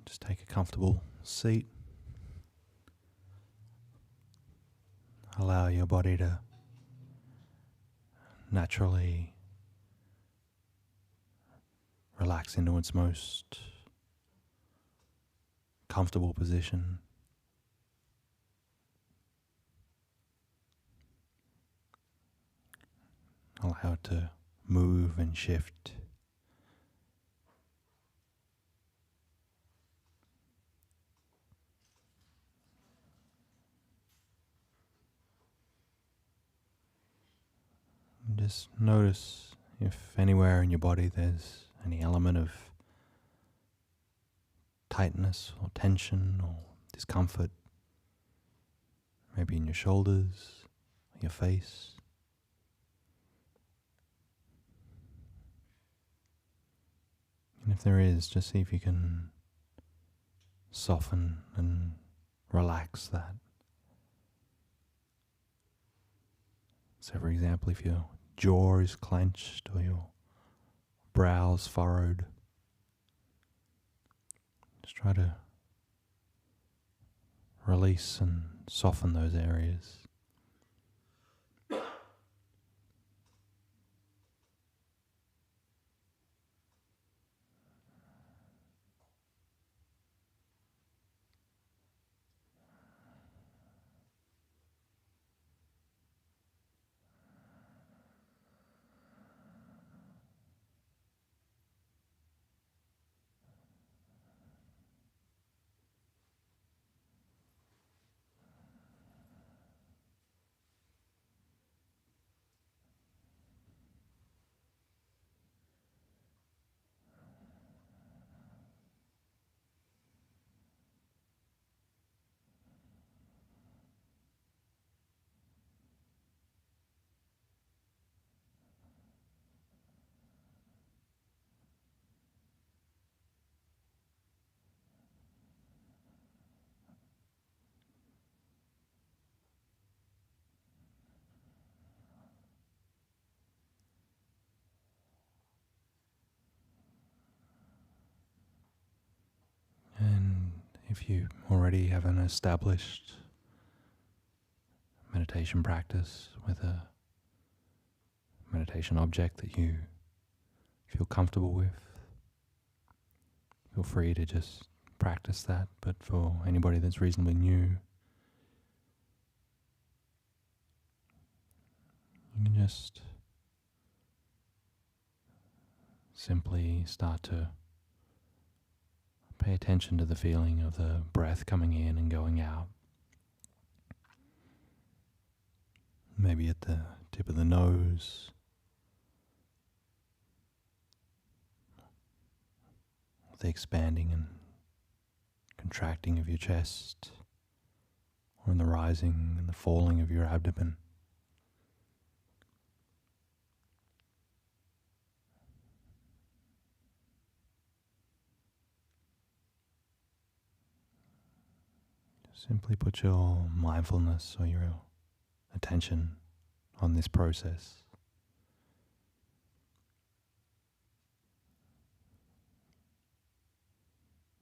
Just take a comfortable seat. Allow your body to naturally relax into its most comfortable position. Allow it to move and shift. And just notice if anywhere in your body there's any element of tightness or tension or discomfort, maybe in your shoulders, your face. And if there is, just see if you can soften and relax that. So for example, if your jaw is clenched or your brows furrowed, just try to release and soften those areas. And if you already have an established meditation practice with a meditation object that you feel comfortable with, feel free to just practice that. But for anybody that's reasonably new, you can just simply start to pay attention to the feeling of the breath coming in and going out. Maybe at the tip of the nose, the expanding and contracting of your chest, or in the rising and the falling of your abdomen. Simply put your mindfulness or your attention on this process.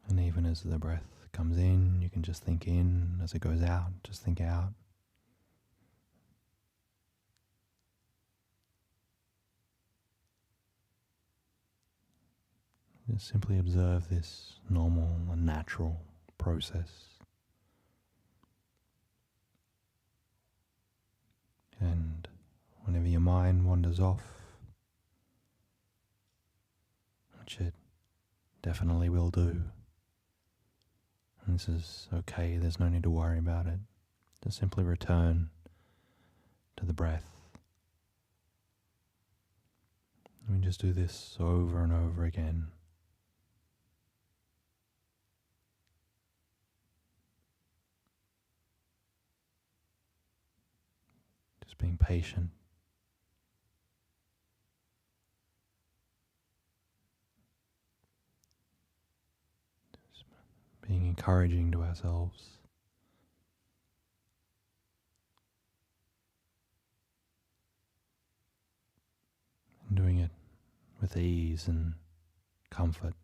And even as the breath comes in, you can just think in. As it goes out, just think out. Just simply observe this normal and natural process. And whenever your mind wanders off, which it definitely will do, and this is okay, there's no need to worry about it, just simply return to the breath. And we just do this over and over again. Just being patient. Just being encouraging to ourselves. And doing it with ease and comfort.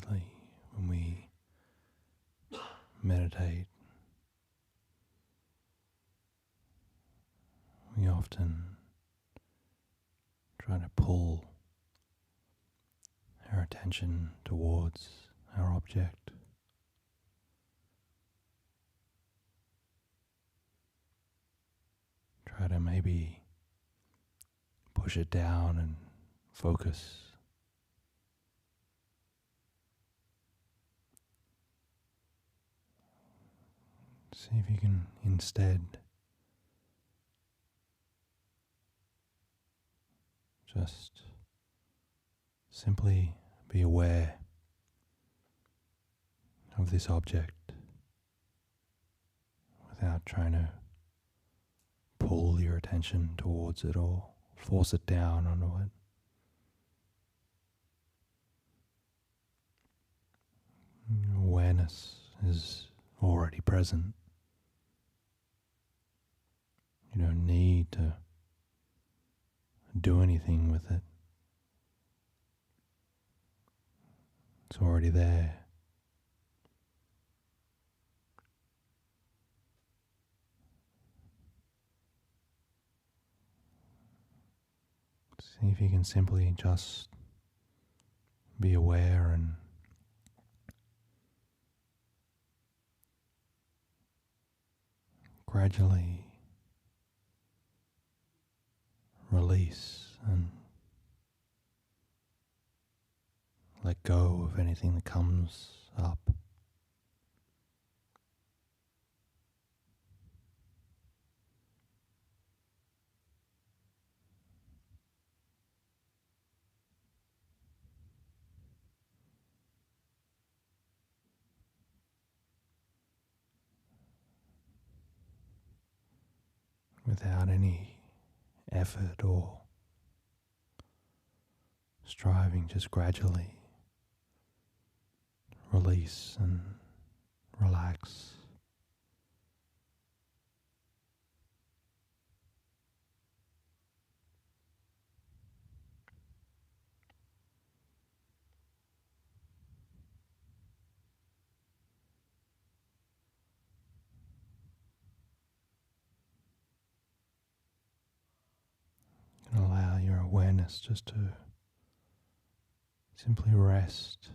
repeatedly when we meditate, we often try to pull our attention towards our object. Try to maybe push it down and focus. See if you can instead just simply be aware of this object without trying to pull your attention towards it or force it down onto it. Awareness is already present. You don't need to do anything with it. It's already there. See if you can simply just be aware and gradually release and let go of anything that comes up. Without any effort or striving, just gradually release and relax. And allow your awareness just to simply rest.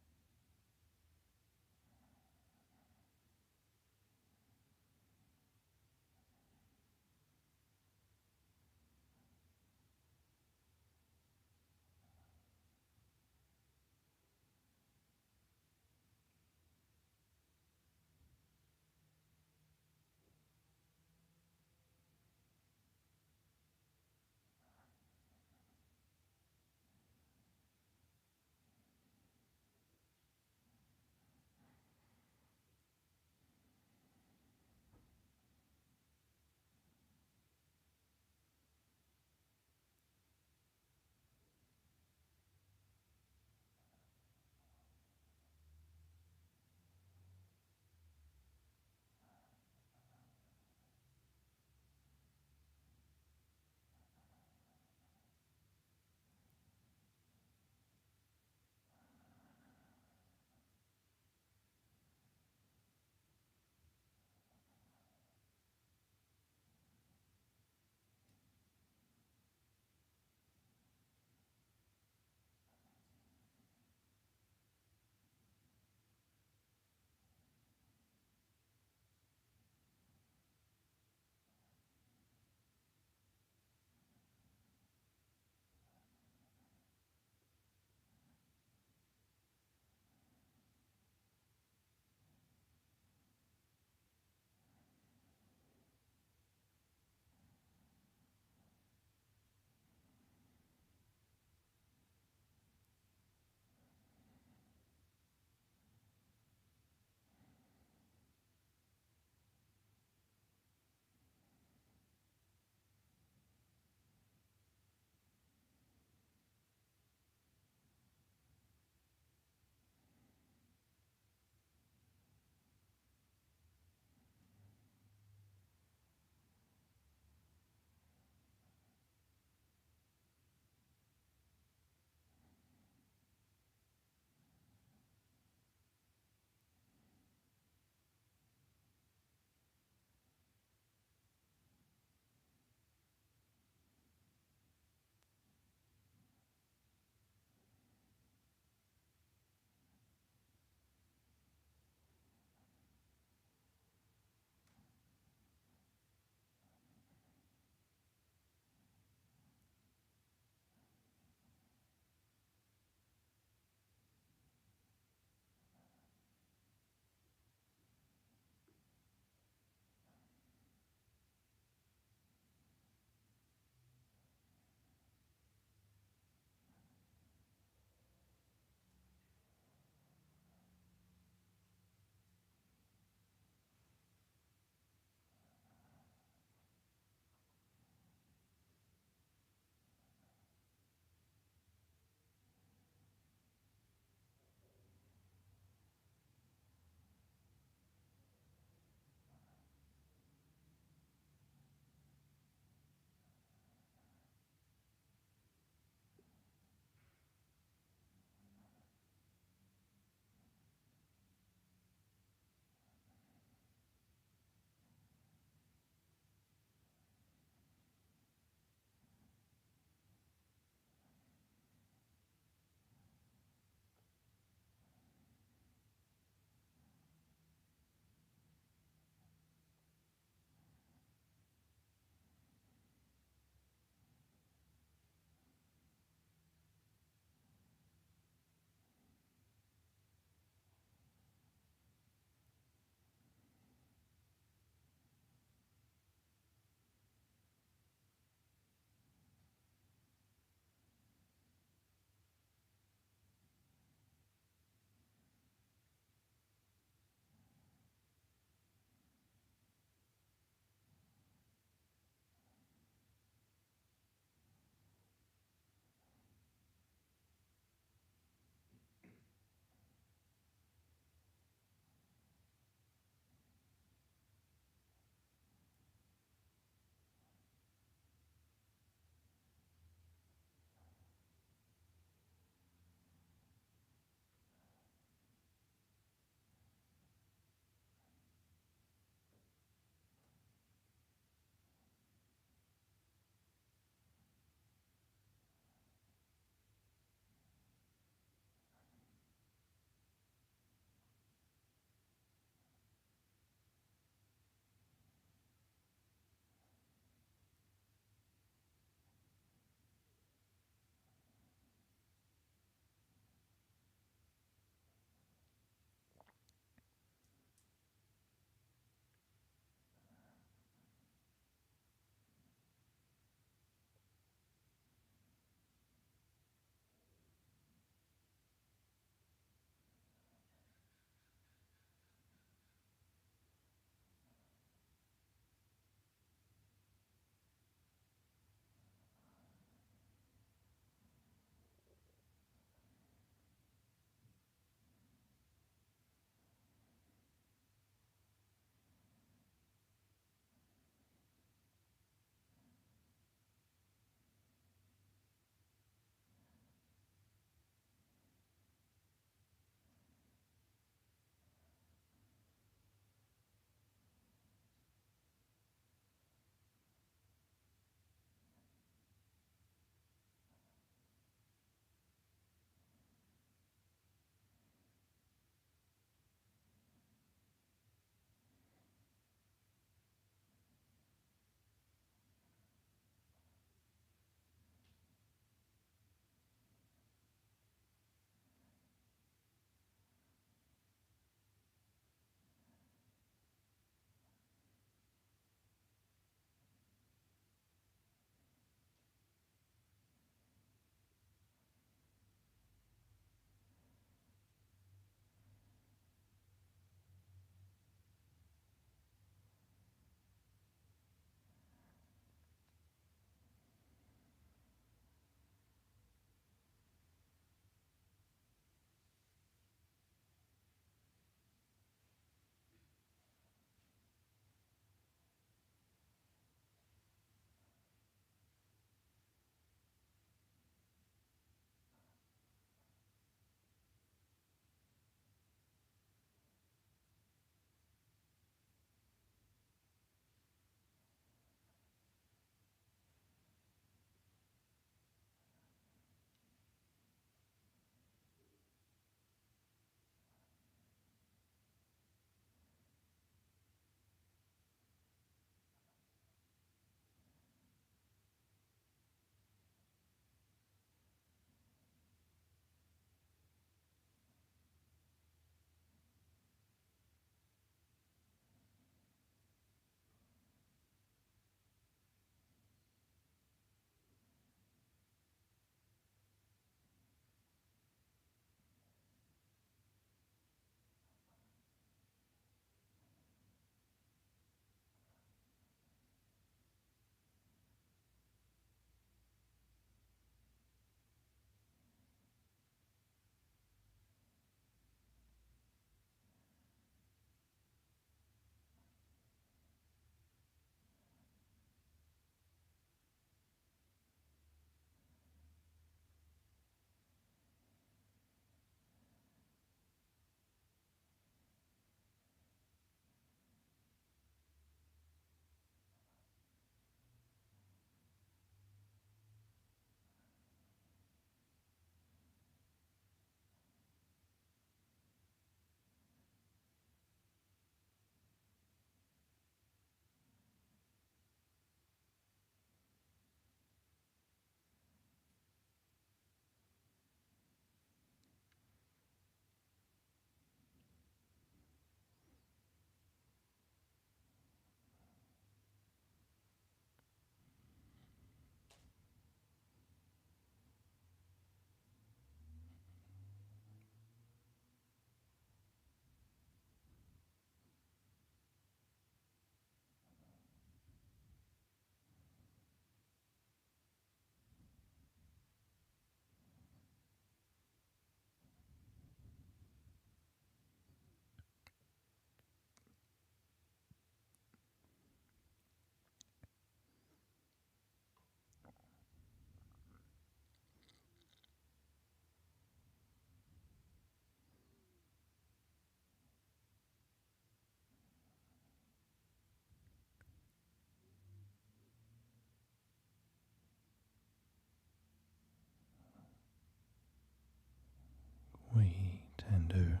tend to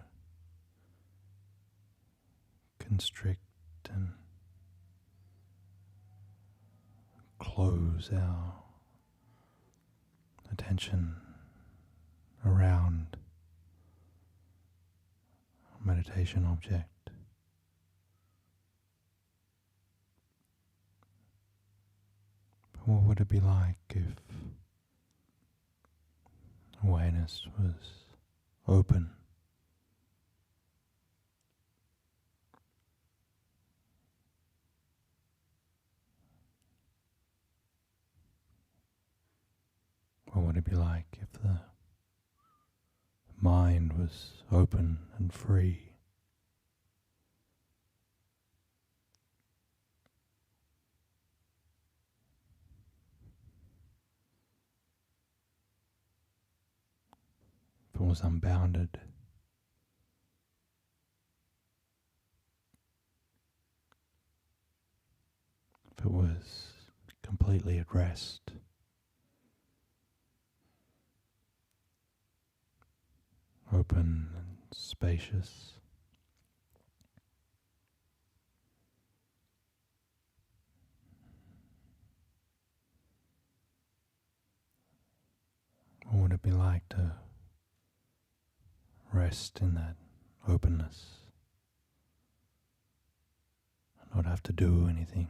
constrict and close our attention around a meditation object. But what would it be like if awareness was open? What would it be like if the mind was open and free? If it was unbounded? If it was completely at rest? Open and spacious? What would it be like to rest in that openness and not have to do anything?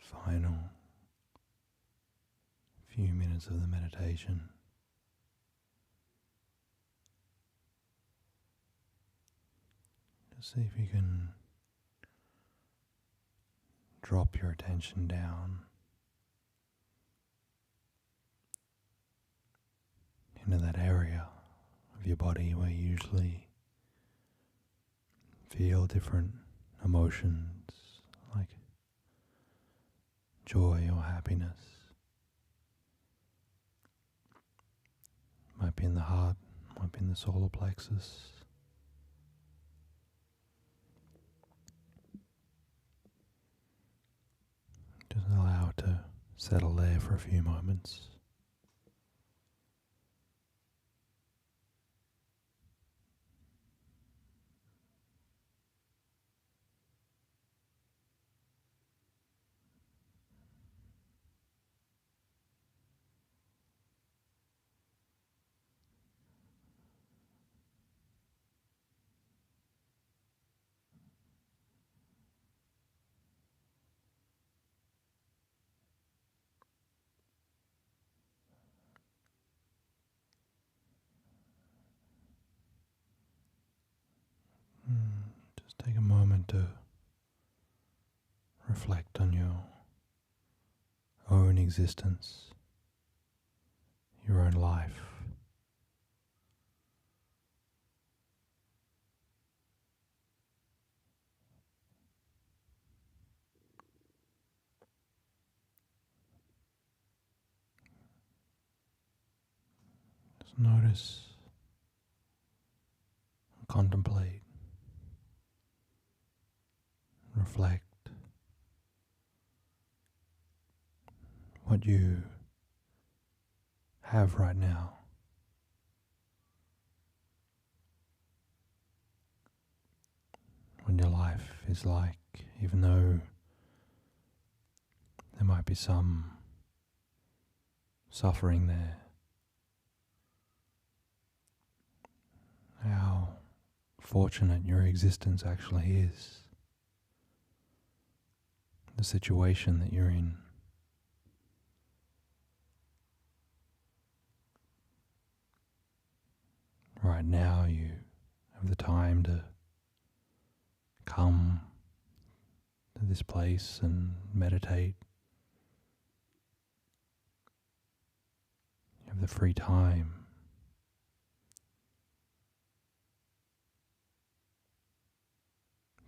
final few minutes of the meditation. Just see if you can drop your attention down into that area of your body where you usually feel different emotions like joy or happiness. Might be in the heart, might be in the solar plexus. Just allow it to settle there for a few moments. Just take a moment to reflect on your own existence, your own life. Just notice and contemplate, reflect what you have right now. What your life is like, even though there might be some suffering there. How fortunate your existence actually is. The situation that you're in. Right now you have the time to come to this place and meditate. You have the free time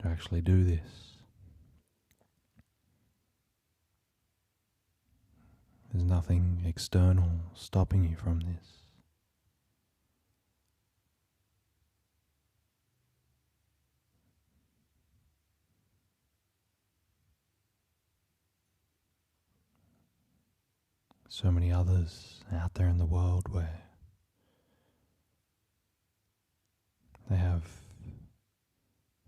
to actually do this. There's nothing external stopping you from this. So many others out there in the world where they have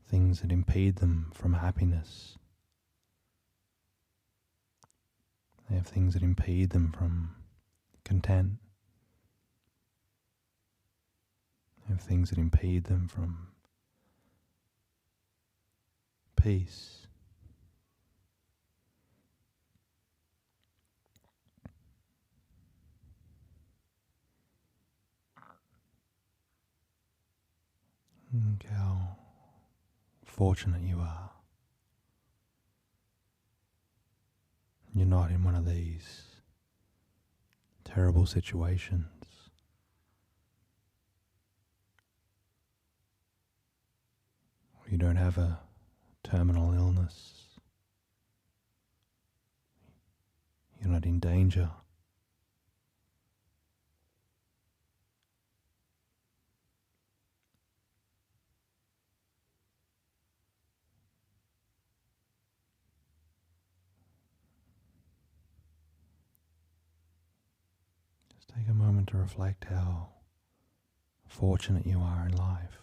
things that impede them from happiness. They have things that impede them from content. They have things that impede them from peace. Look how fortunate you are. You're not in one of these terrible situations. You don't have a terminal illness. You're not in danger. Just take a moment to reflect how fortunate you are in life.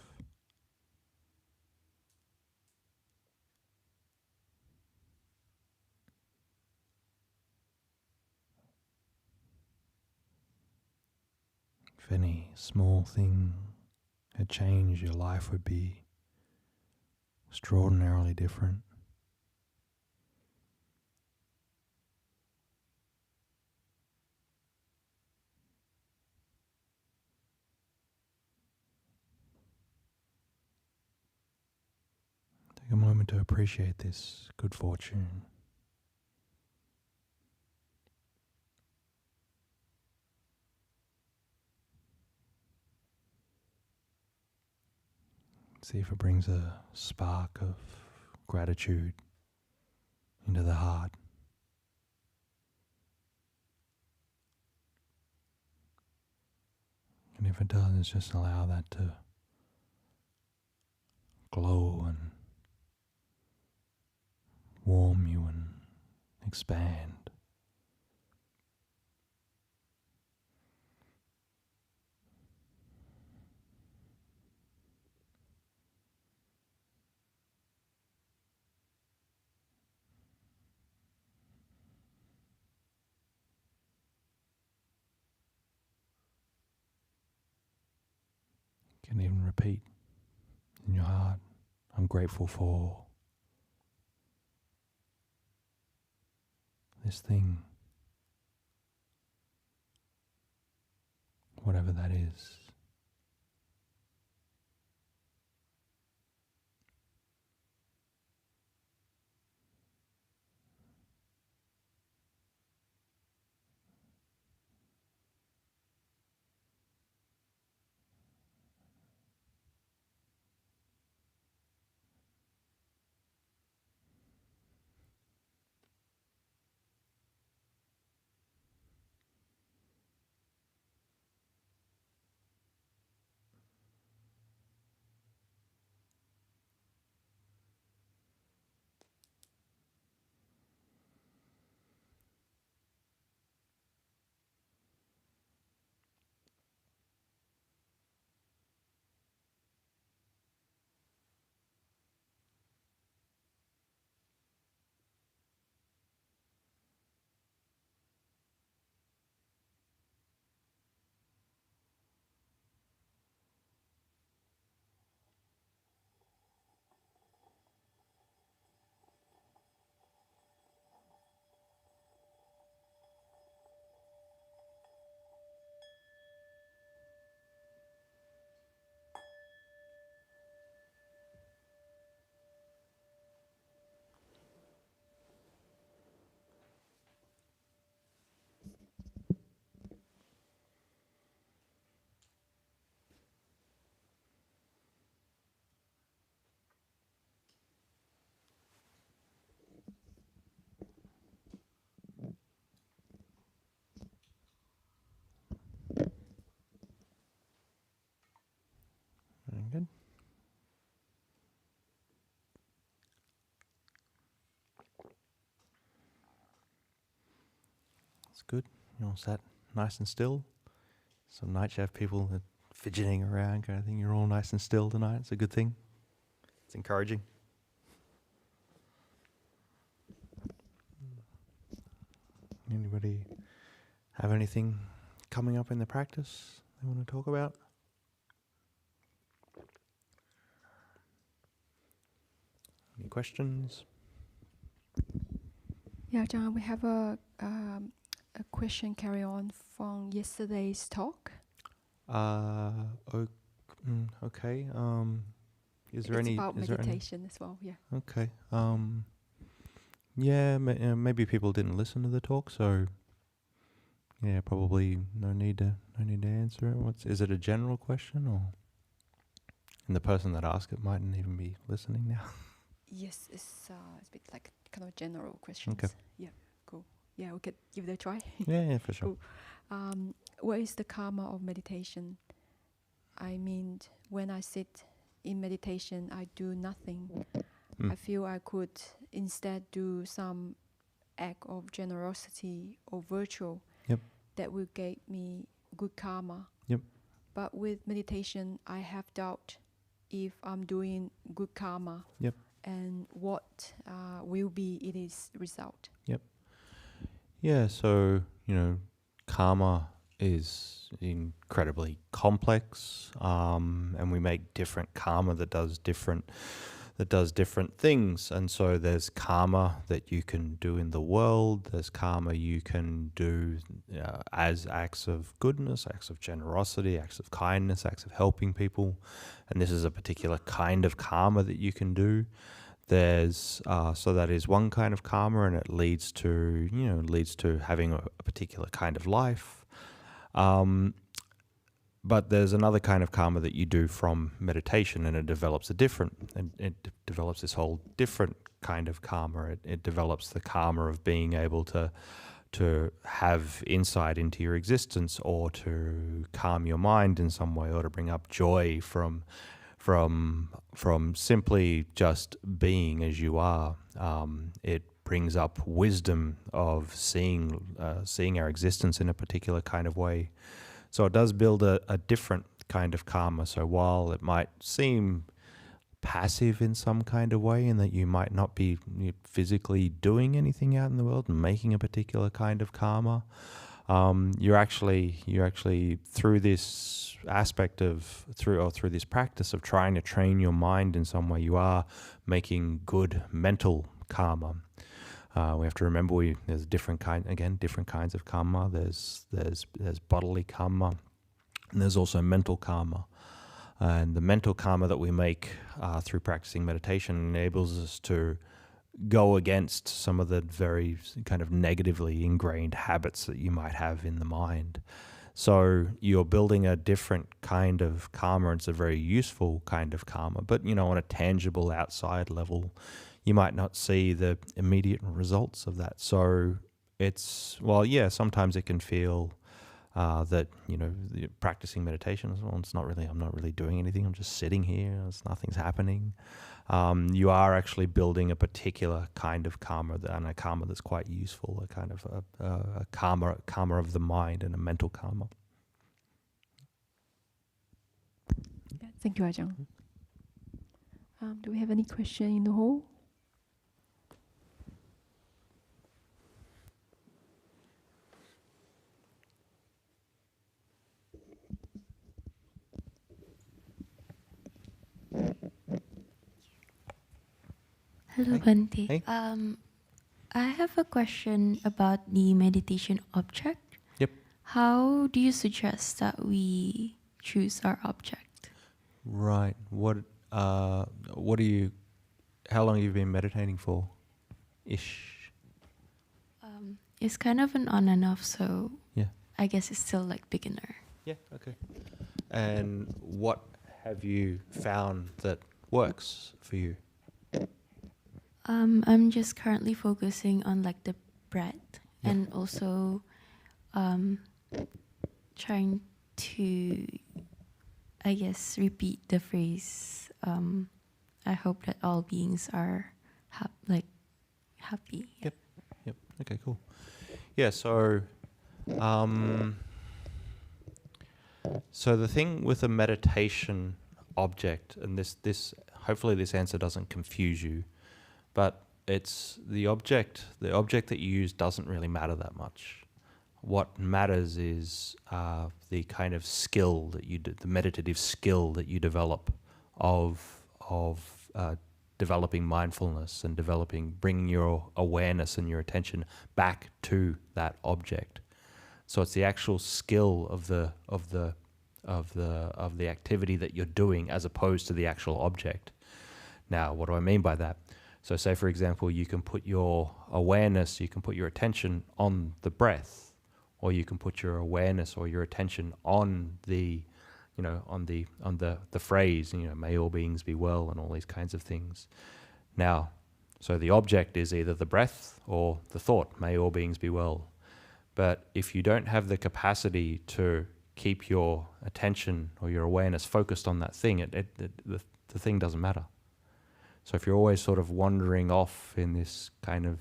If any small thing had changed, your life would be extraordinarily different. Take a moment to appreciate this good fortune. See if it brings a spark of gratitude into the heart. And if it does, just allow that to glow and warm you and expand. You can even repeat in your heart, I'm grateful for this thing, whatever that is. Very good. That's good. You're all sat nice and still. Some nights you have people that fidgeting around kind of thing. You're all nice and still tonight. It's a good thing. It's encouraging. Anybody have anything coming up in the practice they want to talk about? Any questions? Yeah, John, we have a question carry on from yesterday's talk. Okay. Is there it's any? about meditation as well. Yeah. Okay. Yeah. Maybe people didn't listen to the talk, so yeah, probably no need to answer it. Is it a general question, or? And the person that asked it mightn't even be listening now. Yes, it's a bit like kind of general questions. Okay. Yeah. Cool. Yeah, we could give it a try. Yeah, for sure. Cool. What is the karma of meditation? I mean, when I sit in meditation, I do nothing. I feel I could instead do some act of generosity or virtue that will give me good karma. Yep. But with meditation, I have doubt if I'm doing good karma. Yep. And what will be its result. Yep. Yeah, so, karma is incredibly complex, and we make different karma that does different things. And so there's karma that you can do in the world, there's karma you can do as acts of goodness, acts of generosity, acts of kindness, acts of helping people. And this is a particular kind of karma that you can do So that is one kind of karma, and it leads to having a particular kind of life. But there's another kind of karma that you do from meditation, and it develops this whole different kind of karma. It develops the karma of being able to have insight into your existence, or to calm your mind in some way, or to bring up joy from simply just being as you are. It brings up wisdom of seeing our existence in a particular kind of way. So it does build a different kind of karma. So while it might seem passive in some kind of way, in that you might not be physically doing anything out in the world and making a particular kind of karma, you're actually through this aspect of through this practice of trying to train your mind in some way, you are making good mental karma. We have to remember there's different kinds of karma. There's bodily karma, and there's also mental karma. And the mental karma that we make through practicing meditation enables us to go against some of the very kind of negatively ingrained habits that you might have in the mind. So you're building a different kind of karma. It's a very useful kind of karma, but on a tangible outside level, you might not see the immediate results of that. So sometimes it can feel that practicing meditation, I'm not really doing anything. I'm just sitting here. Nothing's happening. You are actually building a particular kind of karma, and a karma that's quite useful, a kind of a karma of the mind, and a mental karma. Thank you, Ajahn. Do we have any question in the hall? Hello, Bhante. Hey. I have a question about the meditation object. Yep. How do you suggest that we choose our object? Right. How long have you been meditating for? Ish. It's kind of an on and off, so yeah. I guess it's still like beginner. Yeah, okay. And what have you found that works for you? I'm just currently focusing on like the breath, and also trying to, I guess, repeat the phrase, I hope that all beings are happy. Yep. Okay, cool. Yeah, so the thing with a meditation object, and this hopefully this answer doesn't confuse you, but it's the object that you use doesn't really matter that much. What matters is the kind of skill that you do, the meditative skill that you develop of developing mindfulness and bringing your awareness and your attention back to that object. So it's the actual skill of the activity that you're doing, as opposed to the actual object. Now, what do I mean by that? So say, for example, you can put your awareness, you can put your attention on the breath, or you can put your awareness or your attention on the phrase, may all beings be well, and all these kinds of things. Now, so the object is either the breath or the thought, may all beings be well. But if you don't have the capacity to keep your attention or your awareness focused on that thing, the thing doesn't matter. So if you're always sort of wandering off in this kind of,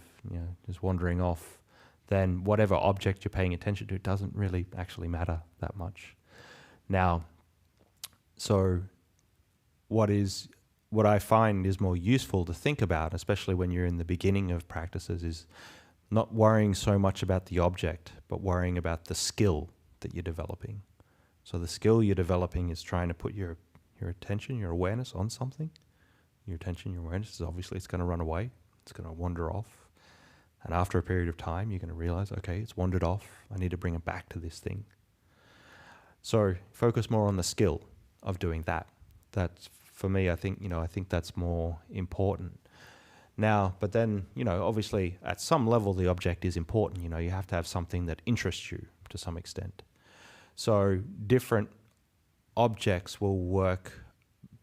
just wandering off, then whatever object you're paying attention to doesn't really actually matter that much. Now, so what I find is more useful to think about, especially when you're in the beginning of practices, is not worrying so much about the object, but worrying about the skill that you're developing. So the skill you're developing is trying to put your attention, your awareness on something. Your attention, your awareness is obviously, it's going to run away. It's going to wander off. And after a period of time, you're going to realize, okay, it's wandered off. I need to bring it back to this thing. So focus more on the skill of doing that. That's, for me, I think that's more important. Now, but then, obviously at some level the object is important. You have to have something that interests you to some extent. So different objects will work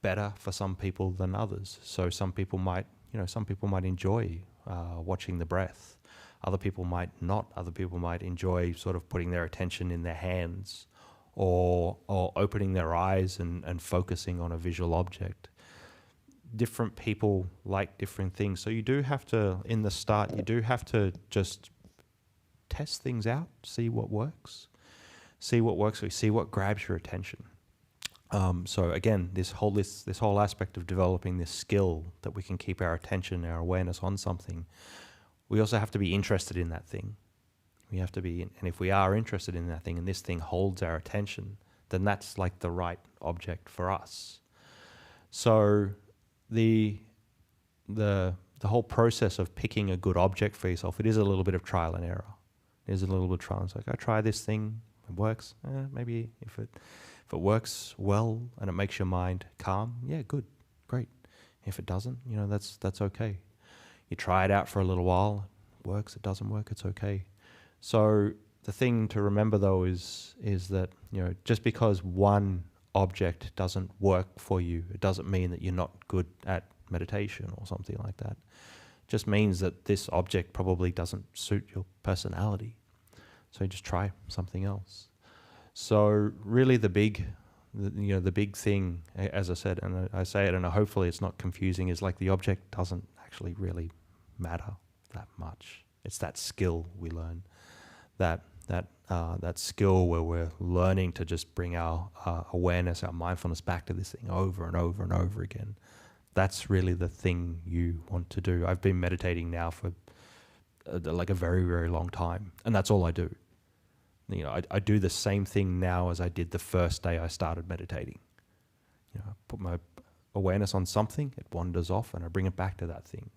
better for some people than others. So some people might enjoy watching the breath. Other people might not. Other people might enjoy sort of putting their attention in their hands or opening their eyes and focusing on a visual object. Different people like different things. So you do have to, in the start, just test things out, see what works. See what grabs your attention. So again, this whole aspect of developing this skill that we can keep our attention, our awareness on something, we also have to be interested in that thing. We have to be, and if we are interested in that thing and this thing holds our attention, then that's like the right object for us. So the whole process of picking a good object for yourself, it is a little bit of trial and error. It is a little bit of trial. It's like, I try this thing, it works. Maybe if it works well and it makes your mind calm, yeah, good, great. If it doesn't, that's okay. You try it out for a little while, it works, it doesn't work, it's okay. So the thing to remember though is that, just because one object doesn't work for you, it doesn't mean that you're not good at meditation or something like that. It just means that this object probably doesn't suit your personality. So you just try something else. So really the big thing, as I said, and I say it and hopefully it's not confusing, is like the object doesn't actually really matter that much. It's that skill we learn, that skill where we're learning to just bring our awareness, our mindfulness back to this thing over and over and over again. That's really the thing you want to do. I've been meditating now for like a very, very long time, and that's all I do. I do the same thing now as I did the first day I started meditating. I put my awareness on something, it wanders off, and I bring it back to that thing.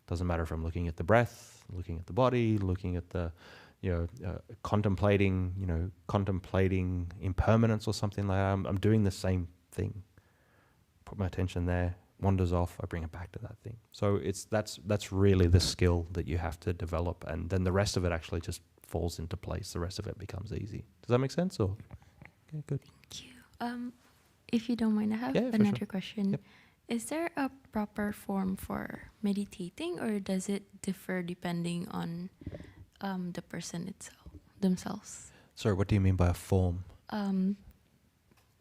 Doesn't matter if I'm looking at the breath, looking at the body, looking at the, contemplating impermanence or something like that. I'm doing the same thing. Put my attention there, wanders off, I bring it back to that thing. So that's really the skill that you have to develop, and then the rest of it actually just falls into place. The rest of it becomes easy. Does that make sense? Or okay, good. Thank you. If you don't mind, I have another question. Yep. Is there a proper form for meditating, or does it differ depending on the person themselves? Sorry, what do you mean by a form?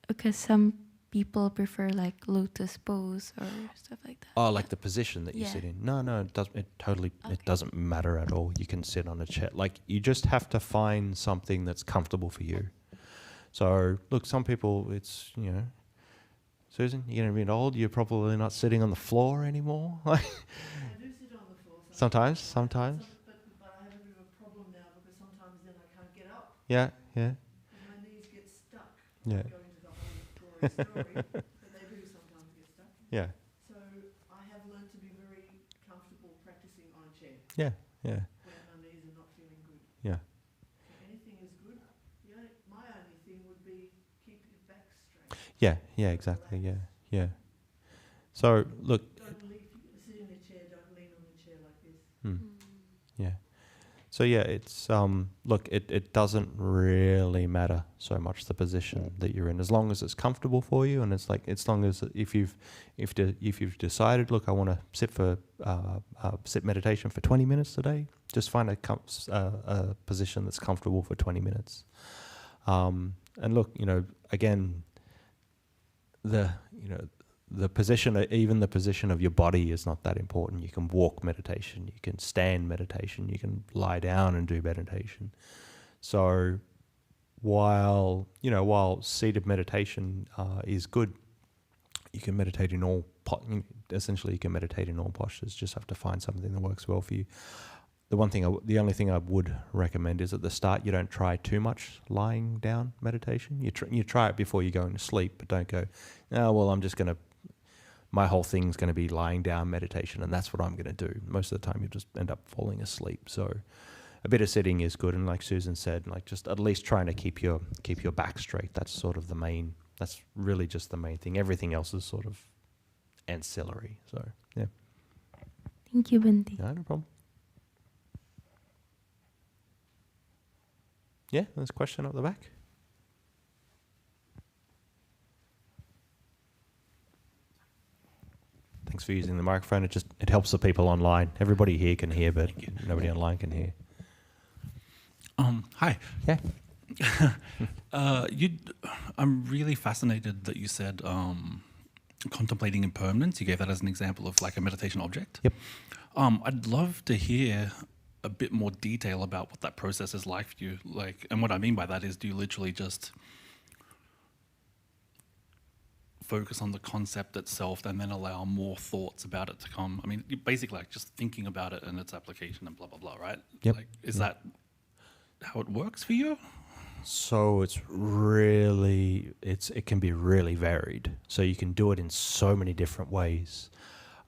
Because some people prefer like lotus pose or stuff like that. Oh, like the position that you sit in. No, it doesn't matter at all. You can sit on a chair. Like, you just have to find something that's comfortable for you. So look, some people, it's, Susan, you're going to be old, you're probably not sitting on the floor anymore. I do sit on the floor sometimes. But I have a bit of a problem now because sometimes then I can't get up. Yeah. And my knees get stuck. Yeah. Go into the whole story, but they do sometimes get stuck. Yeah. So I have learned to be very comfortable practicing on a chair. Yeah. When my knees are not feeling good. Yeah. So anything is good. My only thing would be keep your back straight. Yeah, exactly. Yeah. So look. Sit in a chair. Don't lean on the chair like this. Yeah. So yeah, it's look, it doesn't really matter so much the position that you're in, as long as it's comfortable for you, and it's like, as long as if you've decided, look, I want to sit meditation for 20 minutes today, just find a position that's comfortable for 20 minutes. And look, again, the position, even the position of your body is not that important. You can walk meditation, you can stand meditation, you can lie down and do meditation. So while seated meditation is good, you can meditate in all essentially you can meditate in all postures. Just have to find something that works well for you. The only thing I would recommend is at the start you don't try too much lying down meditation. You try it before you go into sleep, but don't go, my whole thing's going to be lying down meditation and that's what I'm going to do. Most of the time you just end up falling asleep. So a bit of sitting is good, and like Susan said, like just at least trying to keep your back straight. That's sort of that's really just the main thing. Everything else is sort of ancillary. So yeah. Thank you, Bhante. No problem. Yeah, there's a question up the back. Thanks for using the microphone. It helps the people online. Everybody here can hear, but nobody online can hear. Hi. Yeah. I'm really fascinated that you said contemplating impermanence. You gave that as an example of like a meditation object. Yep. I'd love to hear a bit more detail about what that process is like for you. Like, and what I mean by that is, do you literally just focus on the concept itself and then allow more thoughts about it to come? I mean, basically like just thinking about it and its application and blah, blah, blah, right? Yep. Like, is that how it works for you? So it can be really varied. So you can do it in so many different ways.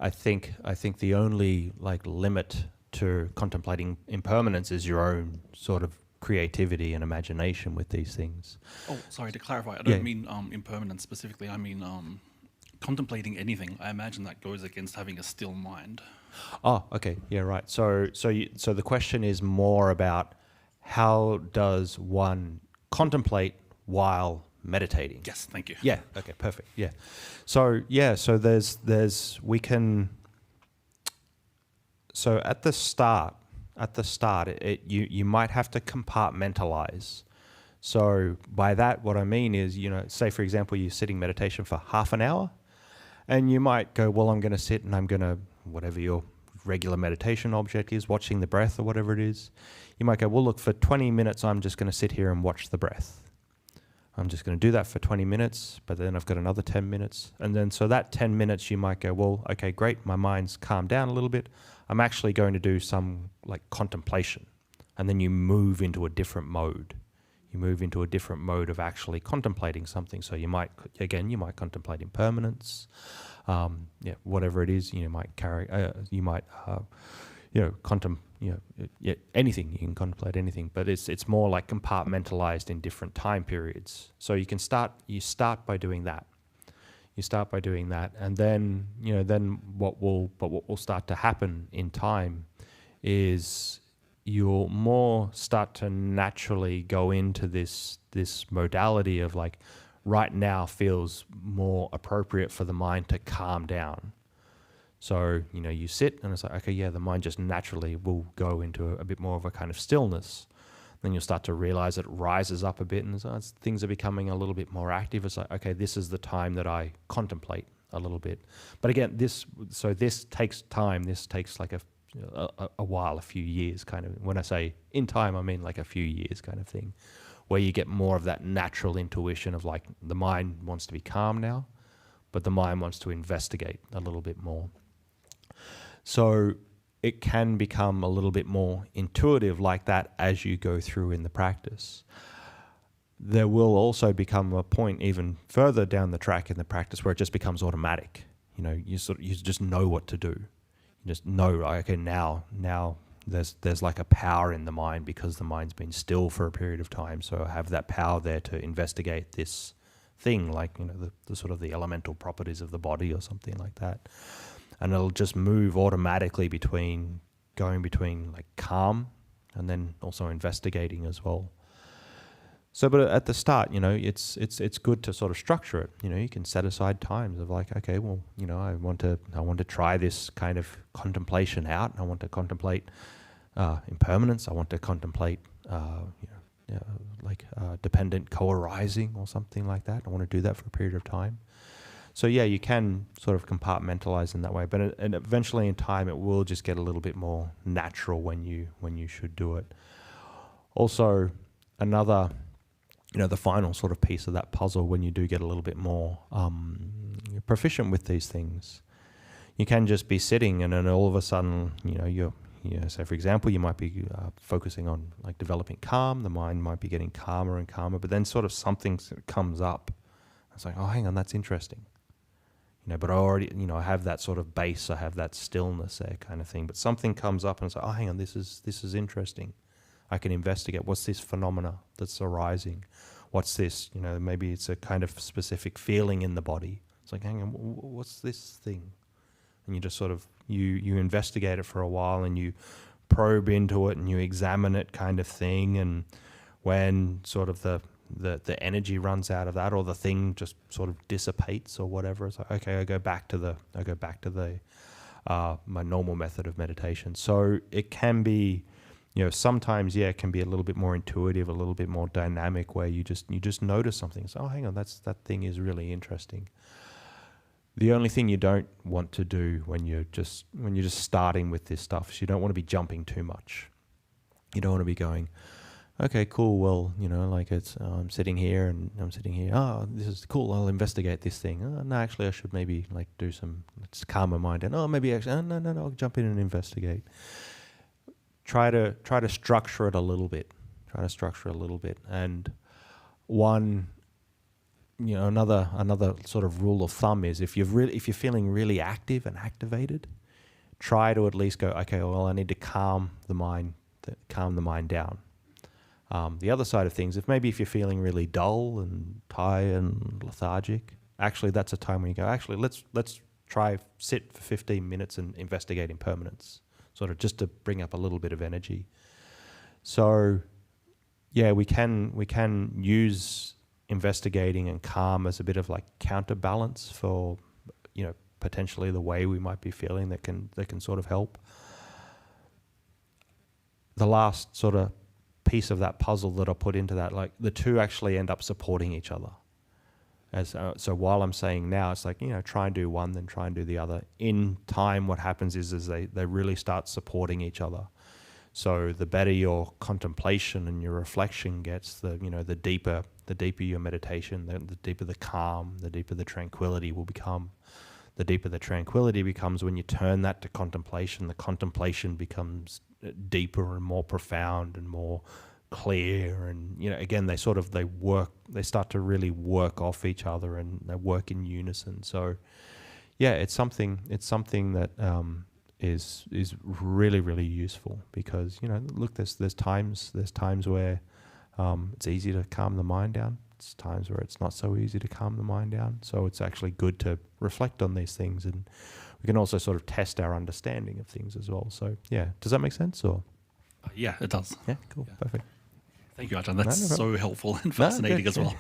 I think the only like limit to contemplating impermanence is your own sort of creativity and imagination with these things. Oh, sorry, to clarify, I don't mean impermanence specifically. I mean contemplating anything. I imagine that goes against having a still mind. Oh, okay, yeah, right. So the question is more about how does one contemplate while meditating? Yes, thank you. Yeah. Okay. Perfect. Yeah. So we can. So at the start, you might have to compartmentalize. So by that, what I mean is, say for example, you're sitting meditation for half an hour, and you might go, well, I'm going to sit and I'm going to, whatever your regular meditation object is, watching the breath or whatever it is. You might go, well, look, for 20 minutes, I'm just going to sit here and watch the breath. I'm just going to do that for 20 minutes, but then I've got another 10 minutes. And then so that 10 minutes, you might go, well, okay, great. My mind's calmed down a little bit. I'm actually going to do some like contemplation. And then you move into a different mode. You move into a different mode of actually contemplating something. So you might contemplate impermanence. Whatever it is, you might anything. You can contemplate anything, but it's more like compartmentalized in different time periods. So you start by doing that. And then what will start to happen in time is you'll more start to naturally go into this modality of like, right now feels more appropriate for the mind to calm down. So, you sit and it's like, okay, yeah, the mind just naturally will go into a bit more of a kind of stillness. Then you'll start to realize it rises up a bit and things are becoming a little bit more active. It's like, okay, this is the time that I contemplate a little bit. But again, this takes time. This takes like a while, a few years kind of. When I say in time, I mean like a few years kind of thing, where you get more of that natural intuition of like the mind wants to be calm now, but the mind wants to investigate a little bit more. So it can become a little bit more intuitive like that as you go through in the practice. There will also become a point even further down the track in the practice where it just becomes automatic. You just know what to do. You just know, okay, now there's like a power in the mind because the mind's been still for a period of time. So I have that power there to investigate this thing, like the sort of the elemental properties of the body or something like that. And it'll just move automatically going between like calm and then also investigating as well. So, but at the start, it's good to sort of structure it. You can set aside times of like, okay, well, I want to try this kind of contemplation out. I want to contemplate impermanence. I want to contemplate, dependent co-arising or something like that. I want to do that for a period of time. So yeah, you can sort of compartmentalize in that way, but and eventually in time it will just get a little bit more natural when you should do it. Also, another, the final sort of piece of that puzzle, when you do get a little bit more proficient with these things, you can just be sitting and then all of a sudden, say for example, you might be focusing on like developing calm. The mind might be getting calmer and calmer, but then sort of something comes up. It's like, oh, hang on, that's interesting. But I already, I have that sort of base, I have that stillness there kind of thing. But something comes up and it's like, oh, hang on, this is interesting. I can investigate. What's this phenomena that's arising? What's this? Maybe it's a kind of specific feeling in the body. It's like, hang on, what's this thing? and you just sort of, you investigate it for a while and you probe into it and you examine it kind of thing. And when sort of the energy runs out of that, or the thing just sort of dissipates or whatever, it's like, okay, I go back to the my normal method of meditation. So it can be, sometimes, it can be a little bit more intuitive, a little bit more dynamic, where you just notice something. So, oh, hang on, that thing is really interesting. The only thing you don't want to do when you're just starting with this stuff is you don't want to be jumping too much. You don't want to be going, okay, cool, well, I'm sitting here and I'm sitting here. Oh, this is cool, I'll investigate this thing. Oh, no, actually, I should maybe let's calm my mind down. Oh, maybe actually, no, I'll jump in and investigate. Try to structure it a little bit. And one, another sort of rule of thumb is if you're feeling really active and activated, try to at least go, okay, well, I need to calm the mind down. The other side of things, if you're feeling really dull and tired and lethargic, actually that's a time when you go, actually let's try sit for 15 minutes and investigate impermanence, sort of just to bring up a little bit of energy. So we can use investigating and calm as a bit of like counterbalance for potentially the way we might be feeling that can sort of help. The last sort of piece of that puzzle that I'll put into that, like the two actually end up supporting each other. So while I'm saying now, it's like, try and do one, then try and do the other. In time, what happens is they really start supporting each other. So the better your contemplation and your reflection gets, the deeper your meditation, the deeper the calm, the deeper the tranquility will become. The deeper the tranquility becomes when you turn that to contemplation, the contemplation becomes deeper and more profound and more clear. And, again, they start to really work off each other and they work in unison. So, it's something that is really, really useful because, look, there's times where it's easy to calm the mind down. It's times where it's not so easy to calm the mind down. So it's actually good to reflect on these things, and we can also sort of test our understanding of things as well. So does that make sense? Or yeah, it does. Yeah, cool, yeah. Perfect. Thank you, Ajahn. That's so helpful and fascinating as well.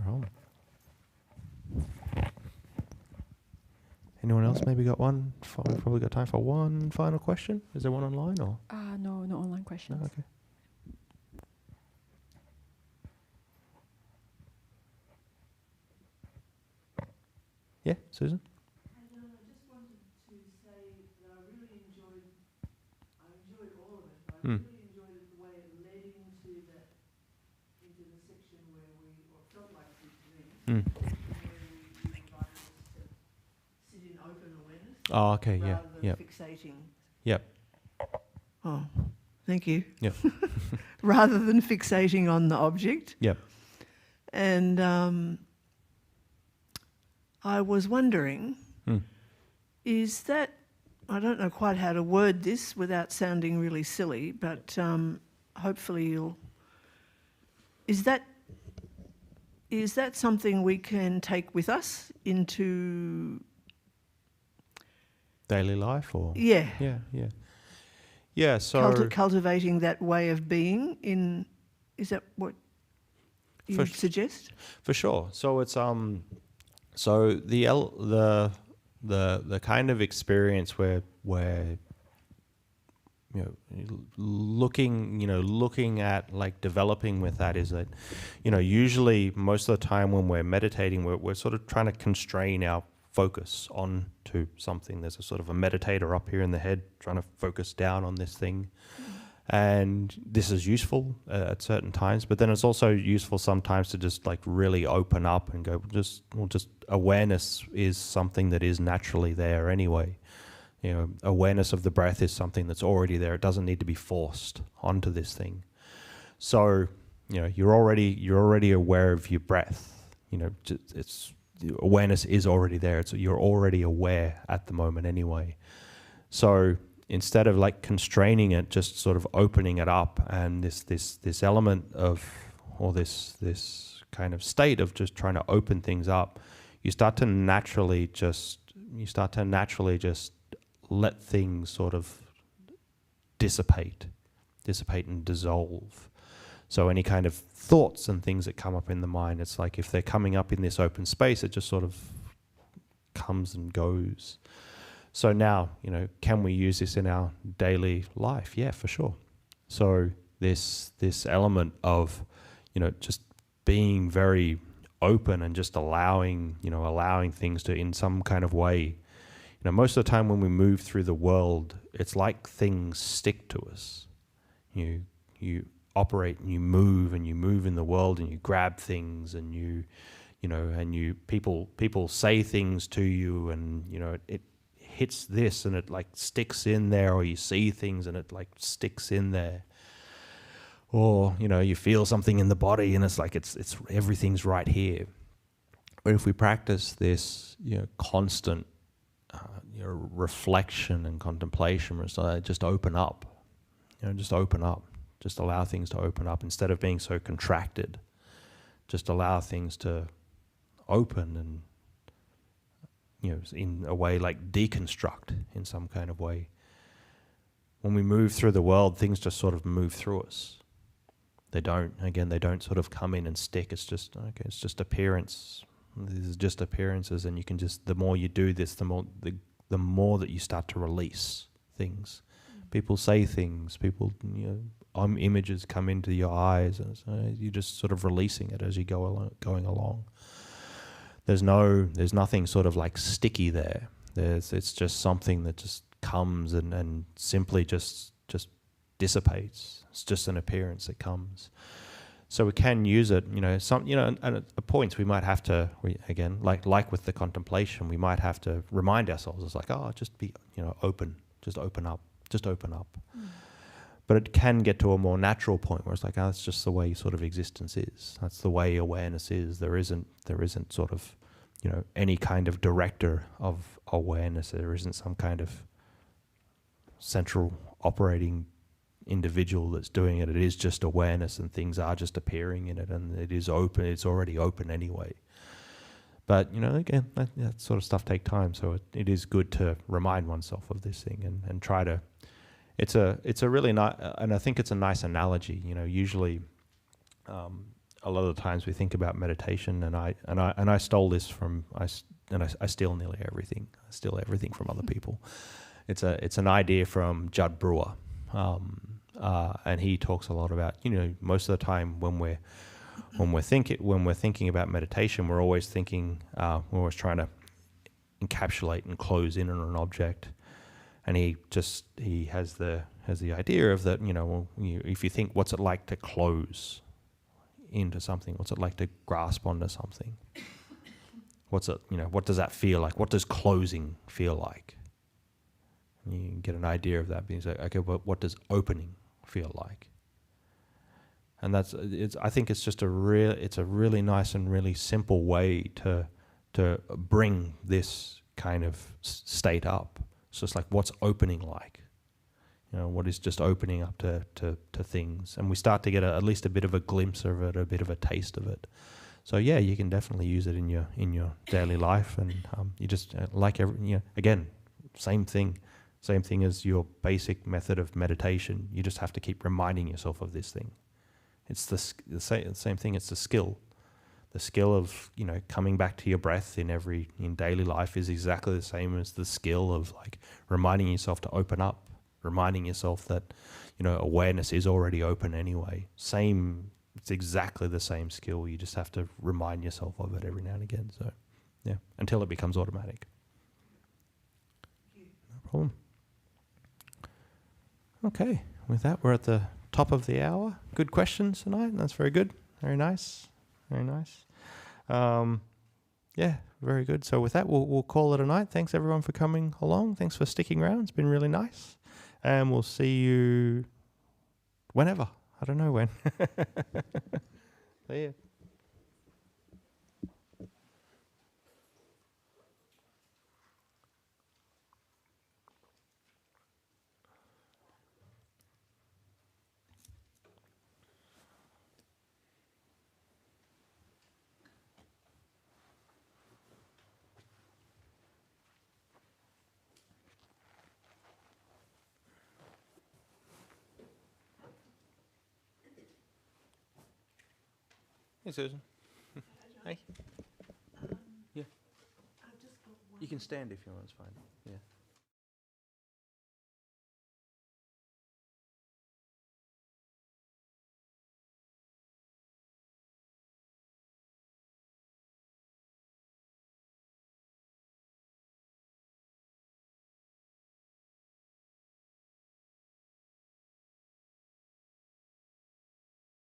All right. Anyone else maybe got one? We've probably got time for one final question. Is there one online or? No online questions. No, okay. Yeah, Susan? I just wanted to say that I really enjoyed all of it. I really enjoyed the way it led into the section where felt like we where you invited us to sit in open awareness. Oh, okay, rather than fixating. Yep. Oh, thank you. Yep. Rather than fixating on the object. Yep. And I was wondering, is that, I don't know quite how to word this without sounding really silly, but hopefully is that something we can take with us into daily life or? Yeah. Yeah, so cultivating that way of being is that what you would suggest? For sure. So it's so the kind of experience where looking at like developing with that is that usually most of the time when we're meditating we're sort of trying to constrain our focus onto something. There's a sort of a meditator up here in the head trying to focus down on this thing. And this is useful at certain times, but then it's also useful sometimes to just like really open up and go, just awareness is something that is naturally there anyway. Awareness of the breath is something that's already there. It doesn't need to be forced onto this thing. So, you're already aware of your breath. Awareness is already there. You're already aware at the moment anyway. So instead of like constraining it, just sort of opening it up, and this element of, or this kind of state of just trying to open things up, you start to naturally just let things sort of dissipate and dissolve. So any kind of thoughts and things that come up in the mind, it's like if they're coming up in this open space, it just sort of comes and goes. So now, can we use this in our daily life? Yeah, for sure. So this element of, just being very open and just allowing things to, in some kind of way. Most of the time when we move through the world, it's like things stick to us. You operate and you move in the world and you grab things and people say things to you and it hits this and it like sticks in there, or you see things and it like sticks in there, or you feel something in the body and it's like it's everything's right here. But if we practice this constant reflection and contemplation, just open up, just allow things to open up instead of being so contracted. Just allow things to open and, in a way like deconstruct in some kind of way. When we move through the world, things just sort of move through us. They don't sort of come in and stick. It's just appearance. This is just appearances, and you can just, the more you do this, the more that you start to release things. People say things, images come into your eyes, and so you're just sort of releasing it as you going along. There's nothing sort of like sticky there. It's just something that just comes and simply just dissipates. It's just an appearance that comes. So we can use it, and at points we might have to, like with the contemplation, we might have to remind ourselves, it's like, just be, open, just open up. But it can get to a more natural point where it's like, that's just the way sort of existence is. That's the way awareness is. There isn't sort of, any kind of director of awareness. There isn't some kind of central operating individual that's doing it. It is just awareness, and things are just appearing in it, and it is open. It's already open anyway. But again, that sort of stuff take time. So it is good to remind oneself of this thing and try to. It's a really nice, and I think it's a nice analogy. Usually, a lot of the times we think about meditation, and I stole this from I steal nearly everything. I steal everything from other people. It's an idea from Judd Brewer. And he talks a lot about, most of the time when we're thinking about meditation, we're always thinking, we're always trying to encapsulate and close in on an object. And he has the idea of that, if you think, what's it like to close into something? What's it like to grasp onto something? What does that feel like? What does closing feel like? And you can get an idea of that, being like, okay, but what does opening feel like? And I think it's just a really nice and really simple way to bring this kind of state up. It's just like, what's opening like? What is just opening up to things? And we start to get at least a bit of a glimpse of it, a bit of a taste of it. So yeah, you can definitely use it in your daily life, and you just again, same thing as your basic method of meditation. You just have to keep reminding yourself of this thing. It's the same thing. It's the skill. The skill of coming back to your breath in daily life is exactly the same as the skill of like reminding yourself to open up, reminding yourself that awareness is already open anyway. It's exactly the same skill. You just have to remind yourself of it every now and again. So yeah, until it becomes automatic. No problem. Okay, with that, we're at the top of the hour. Good questions tonight. That's very good. Very nice. Very nice. Yeah, very good. So with that, we'll call it a night. Thanks everyone for coming along. Thanks for sticking around. It's been really nice. And we'll see you whenever. I don't know when. See ya. Hey, Susan. Hey. Um, Yeah. I've just got one. You can stand if you want, it's fine. Yeah.